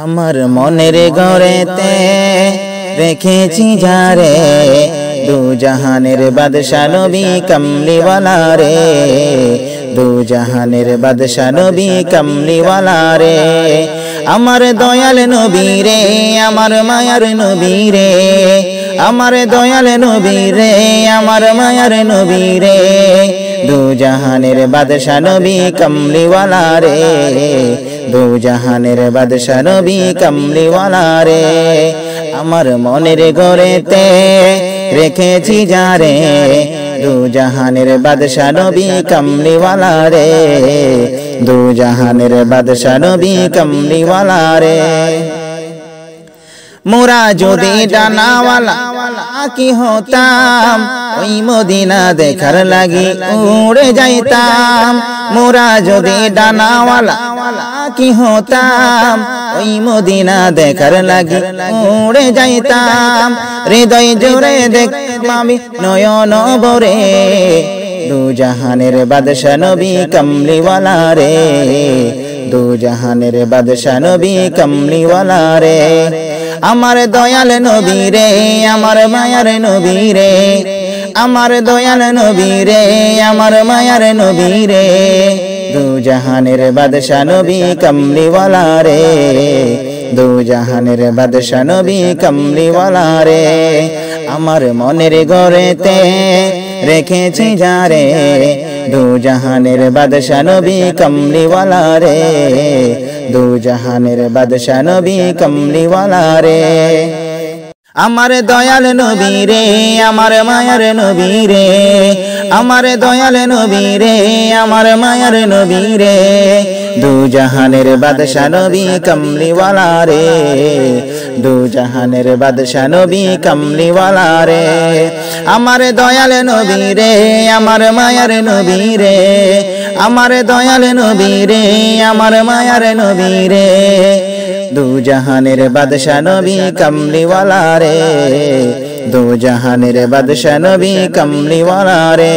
আমার মনের ঘরেতে রেখেছি যারে দু জাহানের বাদশা নবী কামলিওয়ালা রে, দু জাহানের বাদশা নবী কামলিওয়ালা রে। আমার দয়াল নবী রে, আমার মায়ার নবী রে, আমার দয়াল নবী রে, আমার মায়ার নবী রে, দু জাহানের বাদশা নবী কামলিওয়ালা রে, দু জাহানের বাদশা নবী কামলিওয়ালা রে। আমার মনের ঘরেতে রেখেছি যারে দু জাহানের বাদশা নবী কামলিওয়ালা রে, দু জাহানের বাদশা নবী কামলিওয়ালা রে। মোরা যদি ডানাওয়ালা কি হতাম, ওই মদিনা দেখার লাগি উড়ে যাইতাম। মোরা যদি ডানাওয়ালা কি হতাম, ওই মদিনা দেখার লাগি উড়ে যাইতাম। হৃদয় জুড়ে দেখতাম আমি নয়ন ভরে দু জাহানের বাদশা নবী কামলিওয়ালা রে, দু জাহানের বাদশা নবী কামলিওয়ালা রে। আমার দয়াল নবী রে, আমার মায়ার নবী রে, আমার দয়াল নবী রে, আমার মায়ার নবী রে, দু জাহানের বাদশা নবী কামলিওয়ালা রে, দু জাহানের বাদশা নবী কামলিওয়ালা রে। আমার মনের ঘরেতে রেখেছি যারে দু জাহানের বাদশা নবী কামলিওয়ালা রে, দু জাহানের বাদশা নবী কামলিওয়ালা রে। আমার দয়াল নবী রে, আমার মায়ার নবী রে, আমার দয়াল নবী রে, আমার মায়ার নবী রে, দু জাহানের বাদশা নবী কামলিওয়ালা রে, দু জাহানের বাদশা নবী কামলিওয়ালা রে। আমার দয়াল নবী রে, আমার মায়ার নবী রে, আমার দয়াল নবী রে, আমার মায়ার নবী রে, দু জাহানের বাদশা নবী কামলিওয়ালা রে, দু জাহানের বাদশা নবী কামলিওয়ালা রে।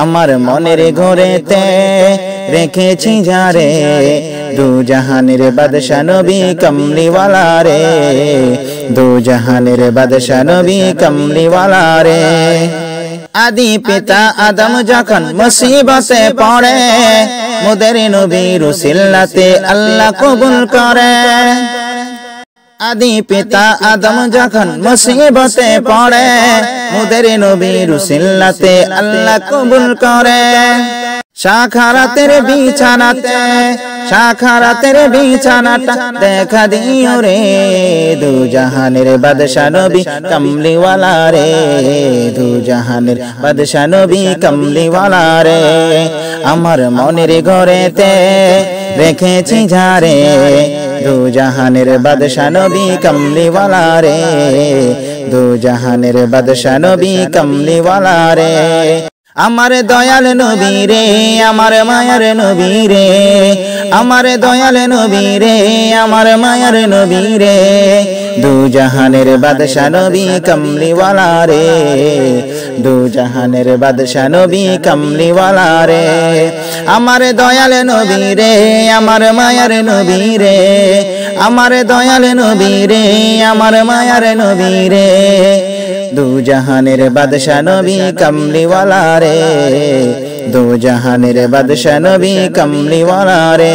আমার মনের ঘরেতে রেখেছি যারে দু জাহানের বাদশা নবী কামলিওয়ালা রে, দু জাহানের বাদশা নবী কামলিওয়ালা রে। আদি পিতা আদম যখন মুসিবতে পড়ে, মোদের নবীর উসিলাতে আল্লাহ কবুল করে। আদি পিতা আদম যখন মুসিবতে পড়ে, মোদের নবীর উসিলাতে আল্লাহ কবুল করে। সাখারাতের বিছানাতে, সাখারাতের বিছানাটা দেখা দিও রে, দু জাহানের বাদশা নবী কামলিওয়ালা রে, দু জাহানের বাদশা নবী কামলিওয়ালা রে। আমার মনের ঘরেতে রেখেছি যারে দু জাহানের বাদশা নবী কামলিওয়ালা রে, দু জাহানের বাদশা নবী কামলিওয়ালা রে। আমার দয়াল নবী রে, আমার মায়ার নবী রে, আমার দয়াল নবী রে, আমার মায়ার নবী রে, দু জাহানের বাদশা নবী কামলিওয়ালা রে, দু জাহানের বাদশা নবী কামলিওয়ালা রে। আমার দয়াল নবী রে, আমার মায়ার নবী রে, আমার দয়াল নবী রে, আমার মায়ার নবী রে, দু জাহানের বাদশা নবী কামলিওয়ালা রে, দু জাহানের বাদশা নবী কামলিওয়ালা রে।